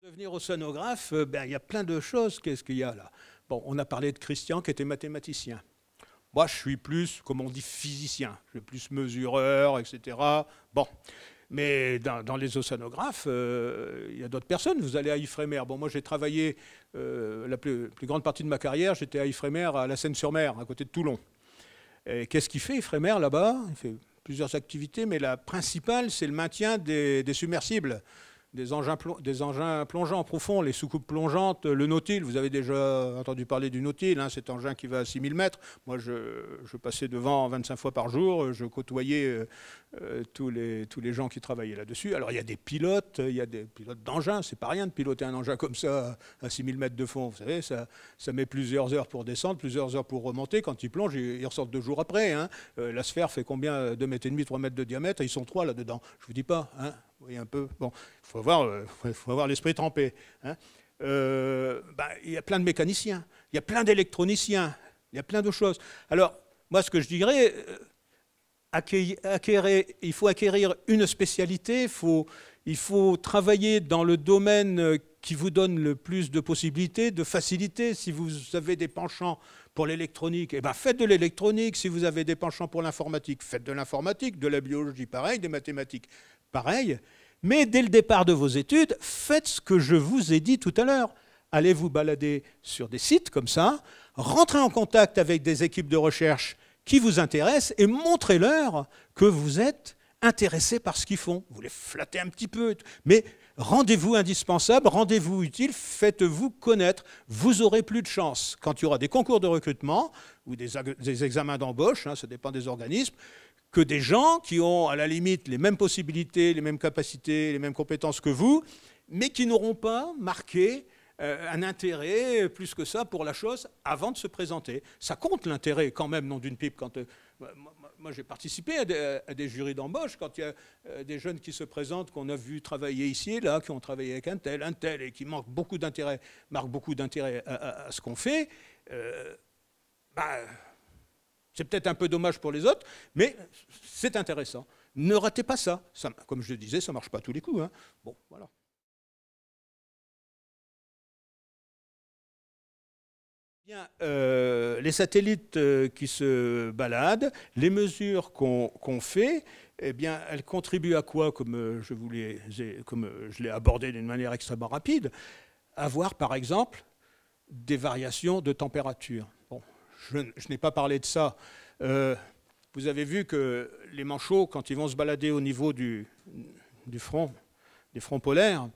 Devenir océanographe, il y a plein de choses. Qu'est-ce qu'il y a là? Bon, on a parlé de Christian qui était mathématicien. Moi, je suis plus, comme on dit, physicien. Je suis plus mesureur, etc. Bon, mais dans les océanographes, il y a d'autres personnes. Vous allez à Ifremer. Bon, moi, j'ai travaillé la plus grande partie de ma carrière. J'étais à Ifremer, à la Seine-sur-Mer, à côté de Toulon. Qu'est-ce qu'il fait, Ifremer, là-bas? Il fait plusieurs activités, mais la principale, c'est le maintien des submersibles. Des engins plongeants profonds, les soucoupes plongeantes, le Nautile. Vous avez déjà entendu parler du Nautile, hein, cet engin qui va à 6000 mètres. Moi, je passais devant 25 fois par jour. Je côtoyais tous les gens qui travaillaient là-dessus. Alors, il y a des pilotes d'engins. C'est pas rien de piloter un engin comme ça à 6000 mètres de fond. Vous savez, ça met plusieurs heures pour descendre, plusieurs heures pour remonter. Quand ils plongent, ils ressortent 2 jours après. Hein. La sphère fait combien? 2,5 mètres, 3 mètres de diamètre. Ils sont 3 là-dedans. Je vous dis pas. Hein. Vous voyez un peu. Bon, il faut avoir l'esprit trempé. Hein. Il y a plein de mécaniciens, il y a plein d'électroniciens, il y a plein de choses. Alors, moi, ce que je dirais, il faut acquérir une spécialité, il faut travailler dans le domaine qui vous donne le plus de possibilités, de facilités. Si vous avez des penchants pour l'électronique, faites de l'électronique. Si vous avez des penchants pour l'informatique, faites de l'informatique, de la biologie, pareil, des mathématiques, pareil. Mais dès le départ de vos études, faites ce que je vous ai dit tout à l'heure. Allez vous balader sur des sites comme ça, rentrez en contact avec des équipes de recherche qui vous intéressent et montrez-leur que vous êtes intéressé par ce qu'ils font. Vous les flattez un petit peu, mais rendez-vous indispensable, rendez-vous utile, faites-vous connaître. Vous aurez plus de chance quand il y aura des concours de recrutement ou des examens d'embauche, hein, ça dépend des organismes, que des gens qui ont à la limite les mêmes possibilités, les mêmes capacités, les mêmes compétences que vous, mais qui n'auront pas marqué un intérêt plus que ça pour la chose avant de se présenter. Ça compte l'intérêt quand même, non d'une pipe. Moi j'ai participé à des jurys d'embauche quand il y a des jeunes qui se présentent, qu'on a vu travailler ici et là, qui ont travaillé avec un tel, et qui marquent beaucoup d'intérêt à ce qu'on fait. C'est peut-être un peu dommage pour les autres, mais c'est intéressant. Ne ratez pas ça. Comme je le disais, ça ne marche pas à tous les coups. Hein. Bon, voilà. Bien, les satellites qui se baladent, les mesures qu'on fait, eh bien, elles contribuent à quoi, comme je l'ai abordé d'une manière extrêmement rapide, à voir, par exemple, des variations de température. Bon, je n'ai pas parlé de ça. Vous avez vu que les manchots, quand ils vont se balader au niveau des fronts polaires,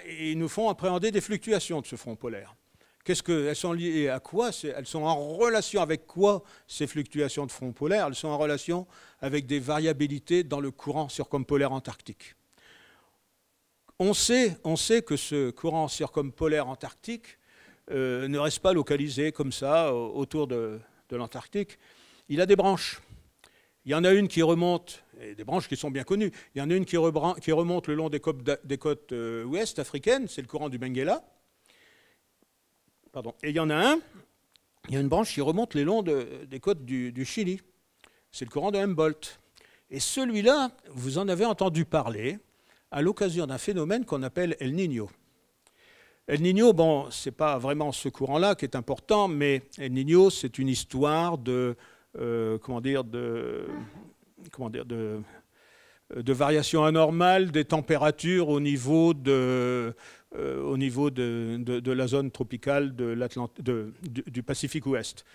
ils nous font appréhender des fluctuations de ce front polaire. Elles sont liées à quoi? Elles sont en relation avec quoi, ces fluctuations de front polaire? Elles sont en relation avec des variabilités dans le courant circumpolaire antarctique. On sait que ce courant circumpolaire antarctique ne reste pas localisé comme ça autour de l'Antarctique. Il a des branches. Il y en a une qui remonte, et des branches qui sont bien connues, il y en a une qui remonte le long des côtes ouest africaines, c'est le courant du Benguela. Pardon. Et il y a une branche qui remonte le long des côtes du Chili. C'est le courant de Humboldt. Et celui-là, vous en avez entendu parler à l'occasion d'un phénomène qu'on appelle El Niño. El Niño, bon, ce n'est pas vraiment ce courant-là qui est important, mais El Niño, c'est une histoire de variation anormale des températures au niveau de la zone tropicale du Pacifique Ouest.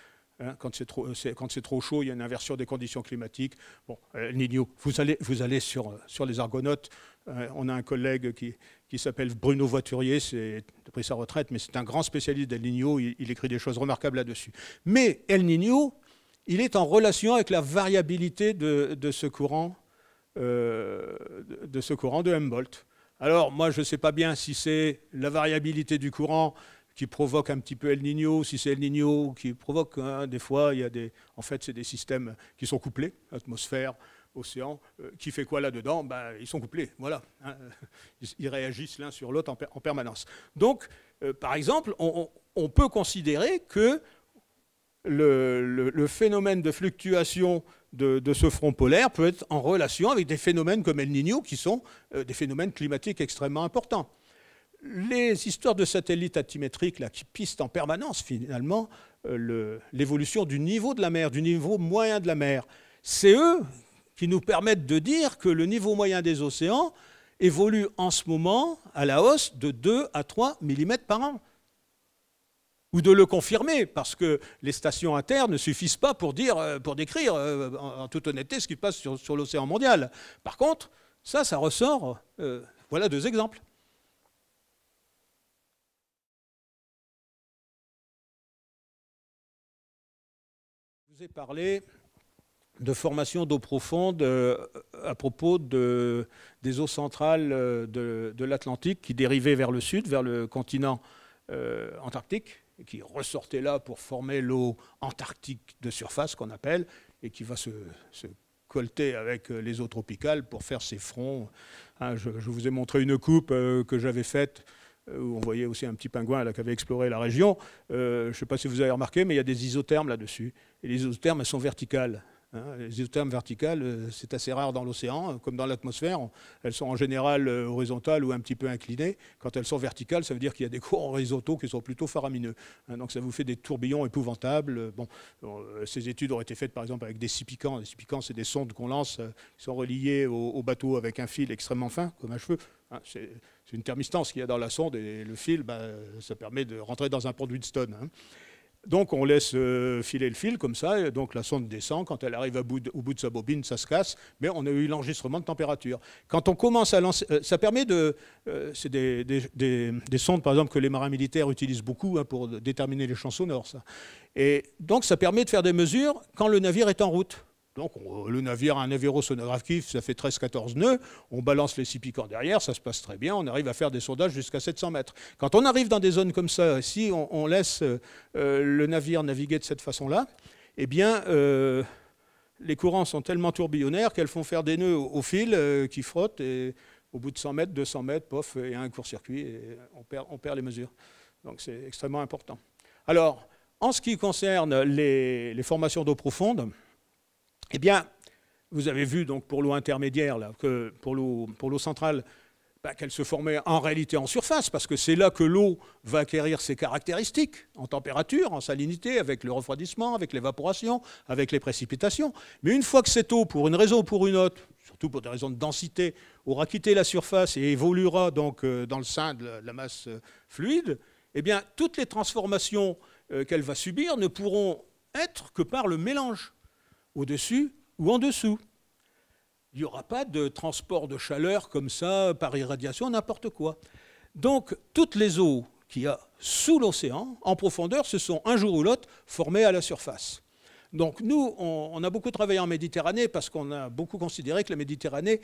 Hein, quand c'est trop chaud, il y a une inversion des conditions climatiques. Bon, El Niño, vous allez sur les Argonautes. On a un collègue qui s'appelle Bruno Voiturier, il a pris sa retraite, mais c'est un grand spécialiste d'El Niño. Il écrit des choses remarquables là-dessus. Mais El Niño, il est en relation avec la variabilité de ce courant de Humboldt. Alors, moi, je ne sais pas bien si c'est la variabilité du courant qui provoque un petit peu El Niño, si c'est El Niño qui provoque, hein, des fois, en fait, c'est des systèmes qui sont couplés, atmosphère, océan, qui fait quoi là-dedans? Ils sont couplés, voilà. Hein, ils réagissent l'un sur l'autre en permanence. Donc, par exemple, on peut considérer que le phénomène de fluctuation de ce front polaire peut être en relation avec des phénomènes comme El Niño, qui sont des phénomènes climatiques extrêmement importants. les histoires de satellites altimétriques là, qui pistent en permanence finalement l'évolution du niveau de la mer, du niveau moyen de la mer, c'est eux qui nous permettent de dire que le niveau moyen des océans évolue en ce moment à la hausse de 2 à 3 mm par an. Ou de le confirmer, parce que les stations inter ne suffisent pas pour décrire en toute honnêteté ce qui se passe sur l'océan mondial. Par contre, ça ressort. Voilà 2 exemples. Je vous ai parlé de formation d'eau profonde à propos des eaux centrales de l'Atlantique qui dérivaient vers le sud, vers le continent antarctique, et qui ressortait là pour former l'eau antarctique de surface qu'on appelle, et qui va se colleter avec les eaux tropicales pour faire ses fronts. Hein, je vous ai montré une coupe que j'avais faite, où on voyait aussi un petit pingouin là, qui avait exploré la région. Je ne sais pas si vous avez remarqué, mais il y a des isothermes là-dessus. Et les isothermes, elles sont verticales. Les isothermes verticales, c'est assez rare dans l'océan, comme dans l'atmosphère. Elles sont en général horizontales ou un petit peu inclinées. Quand elles sont verticales, ça veut dire qu'il y a des courants horizontaux qui sont plutôt faramineux. Donc ça vous fait des tourbillons épouvantables. Bon, ces études ont été faites par exemple avec des scipiquants. Les scipiquants, c'est des sondes qu'on lance qui sont reliées au bateau avec un fil extrêmement fin, comme un cheveu. C'est une thermistance qu'il y a dans la sonde et le fil, ça permet de rentrer dans un produit de Stone. Donc on laisse filer le fil comme ça, et donc la sonde descend. Quand elle arrive au bout de sa bobine, ça se casse, mais on a eu l'enregistrement de température. Quand on commence à lancer, ça permet de... c'est des sondes, par exemple, que les marins militaires utilisent beaucoup pour déterminer les champs sonores. Ça. Et donc ça permet de faire des mesures quand le navire est en route. Donc le navire a un avirosonographe, ça fait 13-14 nœuds, on balance les 6 piquants derrière, ça se passe très bien, on arrive à faire des sondages jusqu'à 700 mètres. Quand on arrive dans des zones comme ça, si on laisse le navire naviguer de cette façon-là, eh bien les courants sont tellement tourbillonnaires qu'elles font faire des nœuds au fil qui frottent, et au bout de 100 mètres, 200 mètres, pof, il y a un court-circuit, et on perd les mesures. Donc c'est extrêmement important. Alors, en ce qui concerne les formations d'eau profonde, eh bien, vous avez vu donc pour l'eau intermédiaire, là, que pour l'eau centrale, qu'elle se formait en réalité en surface, parce que c'est là que l'eau va acquérir ses caractéristiques en température, en salinité, avec le refroidissement, avec l'évaporation, avec les précipitations. Mais une fois que cette eau, pour une raison ou pour une autre, surtout pour des raisons de densité, aura quitté la surface et évoluera donc dans le sein de la masse fluide, eh bien, toutes les transformations qu'elle va subir ne pourront être que par le mélange, au-dessus ou en dessous. Il n'y aura pas de transport de chaleur comme ça, par irradiation, n'importe quoi. Donc, toutes les eaux qu'il y a sous l'océan, en profondeur, se sont un jour ou l'autre formées à la surface. Donc, nous, on a beaucoup travaillé en Méditerranée parce qu'on a beaucoup considéré que la Méditerranée,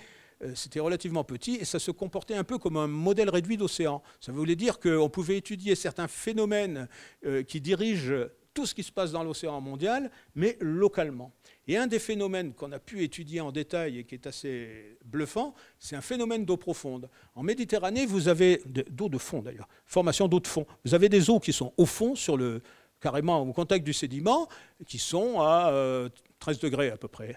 c'était relativement petit et ça se comportait un peu comme un modèle réduit d'océan. Ça voulait dire qu'on pouvait étudier certains phénomènes qui dirigent tout ce qui se passe dans l'océan mondial, mais localement. Et un des phénomènes qu'on a pu étudier en détail et qui est assez bluffant, c'est un phénomène d'eau profonde. En Méditerranée, vous avez d'eau de fond d'ailleurs, formation d'eau de fond. Vous avez des eaux qui sont au fond, carrément au contact du sédiment, qui sont à 13 degrés à peu près.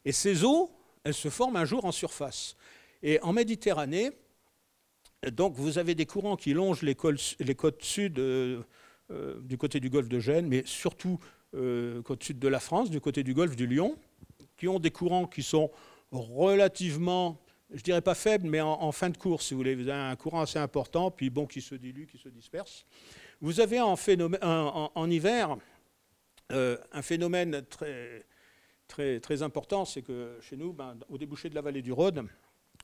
Et ces eaux, elles se forment un jour en surface. Et en Méditerranée, donc vous avez des courants qui longent les côtes sud du côté du golfe de Gênes, mais surtout côte sud de la France, du côté du golfe du Lion, qui ont des courants qui sont relativement, je dirais pas faibles, mais en fin de course, si vous voulez. Vous avez un courant assez important, puis bon, qui se dilue, qui se disperse. Vous avez en hiver un phénomène très important, c'est que chez nous, au débouché de la vallée du Rhône,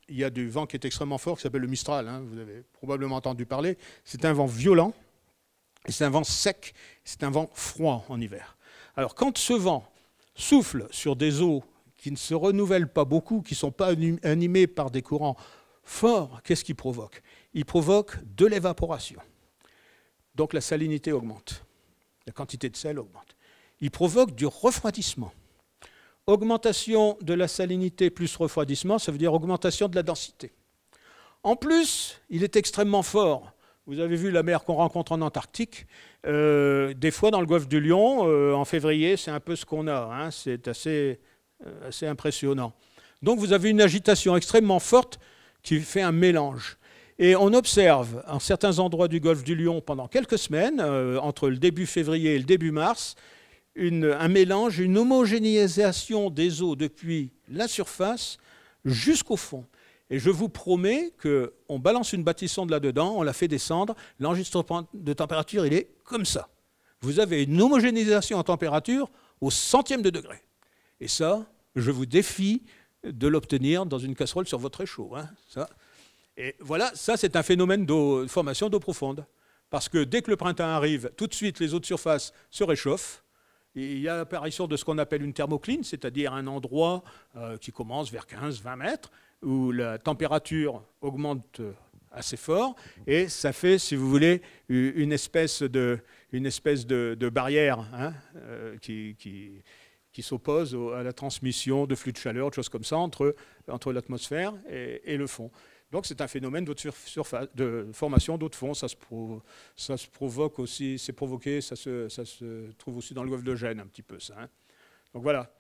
il y a du vent qui est extrêmement fort, qui s'appelle le Mistral. Vous avez probablement entendu parler. C'est un vent violent. Et c'est un vent sec, c'est un vent froid en hiver. Alors quand ce vent souffle sur des eaux qui ne se renouvellent pas beaucoup, qui ne sont pas animées par des courants forts, qu'est-ce qu'il provoque? Il provoque de l'évaporation. Donc la salinité augmente, la quantité de sel augmente. Il provoque du refroidissement. Augmentation de la salinité plus refroidissement, ça veut dire augmentation de la densité. En plus, il est extrêmement fort. Vous avez vu la mer qu'on rencontre en Antarctique. Des fois, dans le golfe du Lion, en février, c'est un peu ce qu'on a. C'est assez impressionnant. Donc, vous avez une agitation extrêmement forte qui fait un mélange. Et on observe en certains endroits du golfe du Lion pendant quelques semaines, entre le début février et le début mars, un mélange, une homogénéisation des eaux depuis la surface jusqu'au fond. Et je vous promets qu'on balance une bâtissonde là-dedans, on la fait descendre, l'enregistrement de température, il est comme ça. Vous avez une homogénéisation en température au centième de degré. Et ça, je vous défie de l'obtenir dans une casserole sur votre réchaud. Hein, ça. Et voilà, ça c'est un phénomène de formation d'eau profonde. Parce que dès que le printemps arrive, tout de suite les eaux de surface se réchauffent. Et il y a l'apparition de ce qu'on appelle une thermocline, c'est-à-dire un endroit qui commence vers 15-20 mètres, où la température augmente assez fort, et ça fait, si vous voulez, une espèce de barrière hein, qui s'oppose à la transmission de flux de chaleur, de choses comme ça, entre l'atmosphère et le fond. Donc c'est un phénomène de formation d'eau de fond. Ça se provoque aussi, c'est provoqué, ça se trouve aussi dans le golfe de Gênes un petit peu ça. Hein. Donc voilà.